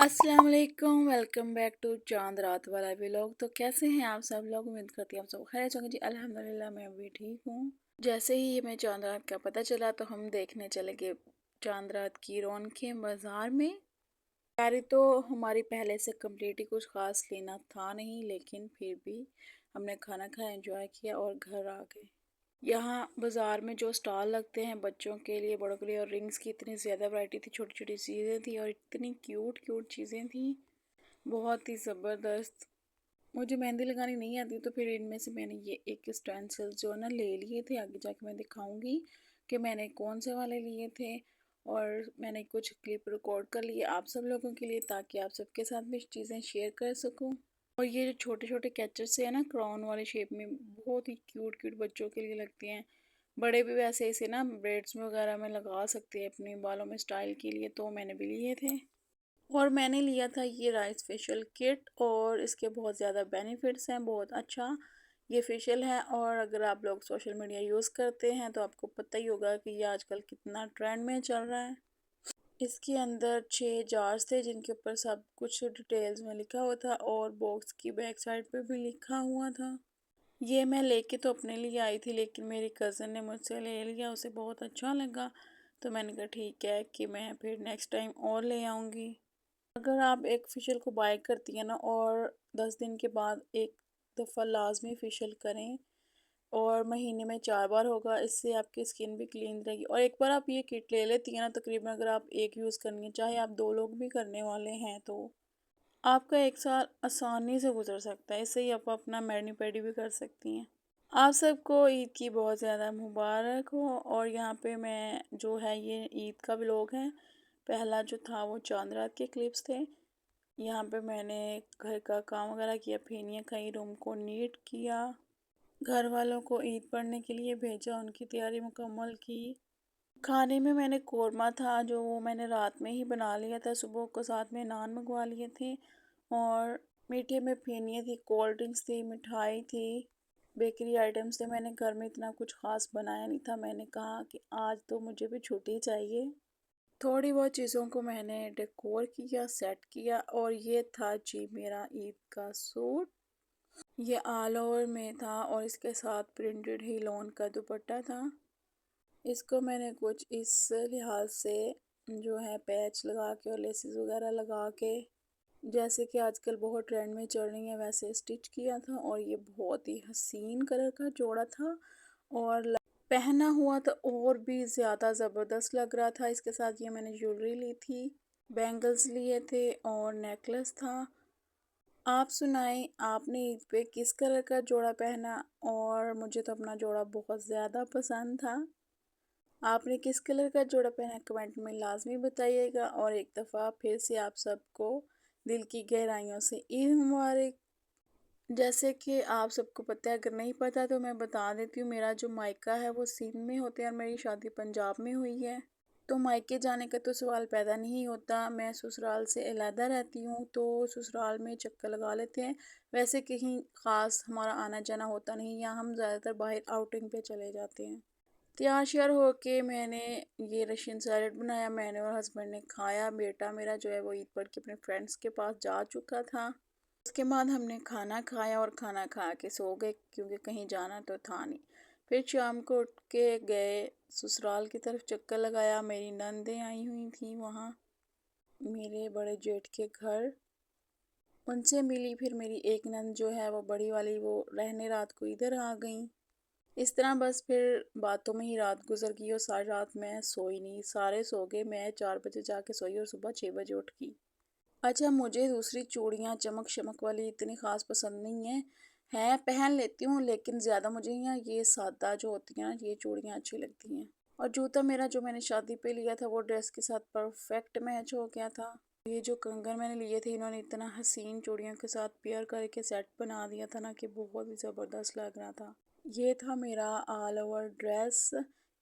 अस्सलाम वालेकुम। Welcome back to चांद रात वाला व्लॉग। तो कैसे हैं आप सब लोग? उम्मीद करती हूँ आप सब खैर होंगे जी। अल्हम्दुलिल्लाह मैं भी ठीक हूँ। जैसे ही हमें चांद रात का पता चला तो हम देखने चले गए चांद रात की रौनकें बाज़ार में। तैयारी तो हमारी पहले से कंप्लीट ही, कुछ ख़ास लेना था नहीं, लेकिन फिर भी हमने खाना खाया, एंजॉय किया और घर आ गए। यहाँ बाज़ार में जो स्टॉल लगते हैं बच्चों के लिए, बड़ों के लिए, और रिंग्स की इतनी ज़्यादा वैरायटी थी, छोटी छोटी चीज़ें थी और इतनी क्यूट क्यूट चीज़ें थी, बहुत ही ज़बरदस्त। मुझे मेहंदी लगानी नहीं आती, तो फिर इनमें से मैंने ये एक स्टेंसिल्स जो है ना ले लिए थे। आगे जाके मैं दिखाऊंगी कि मैंने कौन से वाले लिए थे। और मैंने कुछ क्लिप रिकॉर्ड कर लिए आप सब लोगों के लिए, ताकि आप सबके साथ भी चीज़ें शेयर कर सकूं। और ये जो छोटे छोटे कैचर से है ना, क्राउन वाले शेप में, बहुत ही क्यूट क्यूट बच्चों के लिए लगते हैं। बड़े भी वैसे इसे ना ब्रेड्स में वगैरह में लगा सकते हैं अपने बालों में स्टाइल के लिए, तो मैंने भी लिए थे। और मैंने लिया था ये राइस फेशियल किट, और इसके बहुत ज़्यादा बेनिफिट्स हैं, बहुत अच्छा ये फेशियल है। और अगर आप लोग सोशल मीडिया यूज़ करते हैं तो आपको पता ही होगा कि ये आजकल कितना ट्रेंड में चल रहा है। इसके अंदर 6 जार्स थे जिनके ऊपर सब कुछ डिटेल्स में लिखा हुआ था, और बॉक्स की बैक साइड पे भी लिखा हुआ था। ये मैं लेके तो अपने लिए आई थी, लेकिन मेरी कज़न ने मुझसे ले लिया, उसे बहुत अच्छा लगा। तो मैंने कहा ठीक है कि मैं फिर नेक्स्ट टाइम और ले आऊँगी। अगर आप एक फेशियल को बाय करती हैं ना, और 10 दिन के बाद एक दफ़ा लाजमी फेशियल करें, और महीने में 4 बार होगा, इससे आपकी स्किन भी क्लीन रहेगी। और एक बार आप ये किट ले लेती हैं ना, तकरीबन अगर आप एक यूज़ करनी है, चाहे आप 2 लोग भी करने वाले हैं, तो आपका एक साल आसानी से गुजर सकता है। इससे ही आप अपना मैनी पेडी भी कर सकती हैं। आप सबको ईद की बहुत ज़्यादा मुबारक हो। और यहाँ पे मैं जो है ये ईद का व्लॉग है। पहला जो था वो चांद रात के क्लिप्स थे। यहाँ पे मैंने घर का काम वगैरह किया, फेनियाँ खाई, रूम को नीट किया, घर वालों को ईद पढ़ने के लिए भेजा, उनकी तैयारी मुकम्मल की। खाने में मैंने कोरमा था जो वो मैंने रात में ही बना लिया था, सुबह को साथ में नान मंगवा लिए थे। और मीठे में फेनियाँ थी, कोल्ड ड्रिंक्स थी, मिठाई थी, बेकरी आइटम्स थे। मैंने घर में इतना कुछ ख़ास बनाया नहीं था। मैंने कहा कि आज तो मुझे भी छुट्टी चाहिए। थोड़ी बहुत चीज़ों को मैंने डेकोर किया, सेट किया। और ये था जी मेरा ईद का सूट। ये ऑल ओवर में था और इसके साथ प्रिंटेड ही लॉन का दुपट्टा था। इसको मैंने कुछ इस लिहाज से जो है पैच लगा के और लेसेस वगैरह लगा के, जैसे कि आजकल बहुत ट्रेंड में चल रही है, वैसे स्टिच किया था। और ये बहुत ही हसीन कलर का जोड़ा था, और पहना हुआ तो और भी ज़्यादा ज़बरदस्त लग रहा था। इसके साथ ये मैंने ज्वेलरी ली थी, बैंगल्स लिए थे और नेकलेस था। आप सुनाएं, आपने ईद पे किस कलर का जोड़ा पहना? और मुझे तो अपना जोड़ा बहुत ज़्यादा पसंद था। आपने किस कलर का जोड़ा पहना कमेंट में लाजमी बताइएगा। और एक दफ़ा फिर से आप सबको दिल की गहराइयों से ईद मुबारक। जैसे कि आप सबको पता है, अगर नहीं पता तो मैं बता देती हूँ। मेरा जो मायका है वो सिंध में होते हैं और मेरी शादी पंजाब में हुई है। तो मायके जाने का तो सवाल पैदा नहीं होता। मैं ससुराल से अलहदा रहती हूँ, तो ससुराल में चक्कर लगा लेते हैं। वैसे कहीं ख़ास हमारा आना जाना होता नहीं, या हम ज़्यादातर बाहर आउटिंग पे चले जाते हैं। तैयार श्यार होके मैंने ये रशियन सैलेड बनाया, मैंने और हस्बैंड ने खाया। बेटा मेरा जो है वो ईद पढ़ के अपने फ्रेंड्स के पास जा चुका था। उसके बाद हमने खाना खाया और खाना खा के सो गए, क्योंकि कहीं जाना तो था नहीं। फिर शाम को उठ के गए ससुराल की तरफ, चक्कर लगाया। मेरी नंदें आई हुई थी वहाँ मेरे बड़े जेठ के घर, उनसे मिली। फिर मेरी एक नंद जो है वो बड़ी वाली, वो रहने रात को इधर आ गई। इस तरह बस फिर बातों में ही रात गुजर गई, और सारी रात मैं सोई नहीं। सारे सो गए, मैं 4 बजे जाके सोई और सुबह 6 बजे उठ गई। अच्छा, मुझे दूसरी चूड़ियाँ चमक शमक वाली इतनी ख़ास पसंद नहीं है पहन लेती हूँ, लेकिन ज़्यादा मुझे यहाँ ये सादा जो होती हैं ना, ये चूड़ियाँ अच्छी लगती हैं। और जूता मेरा जो मैंने शादी पे लिया था वो ड्रेस के साथ परफेक्ट मैच हो गया था। ये जो कंगन मैंने लिए थे, इन्होंने इतना हसीन चूड़ियों के साथ पेयर करके सेट बना दिया था ना, कि बहुत ही ज़बरदस्त लग रहा था। ये था मेरा ऑल ओवर ड्रेस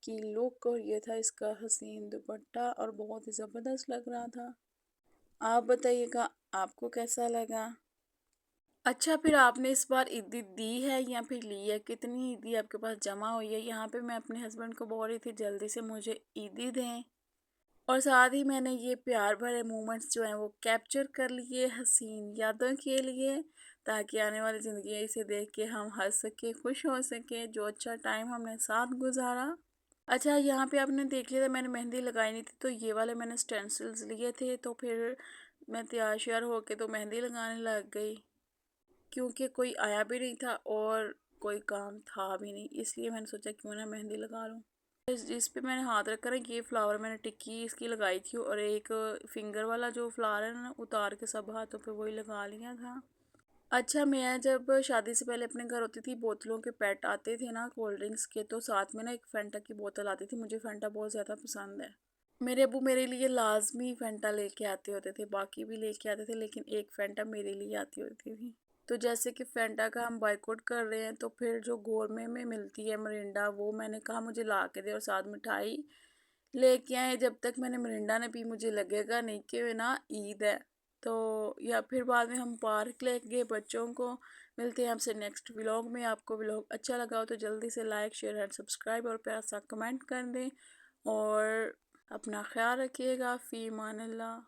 की लुक, और ये था इसका हसीन दुपट्टा, और बहुत ही ज़बरदस्त लग रहा था। आप बताइएगा आपको कैसा लगा? अच्छा, फिर आपने इस बार ईदी दी है या फिर ली है? कितनी ईदी आपके पास जमा हुई है? यहाँ पे मैं अपने हस्बैंड को बोल रही थी जल्दी से मुझे ईदी दें। और साथ ही मैंने ये प्यार भरे मोमेंट्स जो हैं वो कैप्चर कर लिए हसीन यादों के लिए, ताकि आने वाली ज़िंदगी इसे देख के हम हंस सके, खुश हो सके, जो अच्छा टाइम हमने साथ गुजारा। अच्छा, यहाँ पे आपने देख लिया था मैंने मेहंदी लगाई नहीं थी, तो ये वाले मैंने स्टेंसिल्स लिए थे, तो फिर मैं तैयार श्यार होके तो मेहंदी लगाने लग गई, क्योंकि कोई आया भी नहीं था और कोई काम था भी नहीं, इसलिए मैंने सोचा क्यों ना मेहंदी लगा लूँ। जिस पे मैंने हाथ रखा ना, ये फ्लावर मैंने टिक्की इसकी लगाई थी, और एक फिंगर वाला जो फ्लावर है ना, उतार के सब हाथों पे वही लगा लिया था। अच्छा, मैं जब शादी से पहले अपने घर होती थी, बोतलों के पैट आते थे ना कोल्ड ड्रिंक्स के, तो साथ में ना एक फेंटा की बोतल आती थी। मुझे फेंटा बहुत ज़्यादा पसंद है। मेरे अब्बू मेरे लिए लाजमी फेंटा लेके आते होते थे, बाकी भी लेके आते थे, लेकिन एक फेंटा मेरे लिए आती होती थी। तो जैसे कि फेंटा का हम बाइकआउट कर रहे हैं, तो फिर जो गोरमे में मिलती है मिरिंडा, वो मैंने कहा मुझे ला के दे, और साथ मिठाई लेके आए। जब तक मैंने मिरिंडा ने पी, मुझे लगेगा नहीं कि ना ईद है। तो या फिर बाद में हम पार्क ले गए बच्चों को। मिलते हैं आपसे नेक्स्ट व्लॉग में। आपको व्लॉग अच्छा लगा हो तो जल्दी से लाइक शेयर एंड सब्सक्राइब और प्यारा सा कमेंट कर दें, और अपना ख्याल रखिएगा। फ़ी अमान अल्लाह।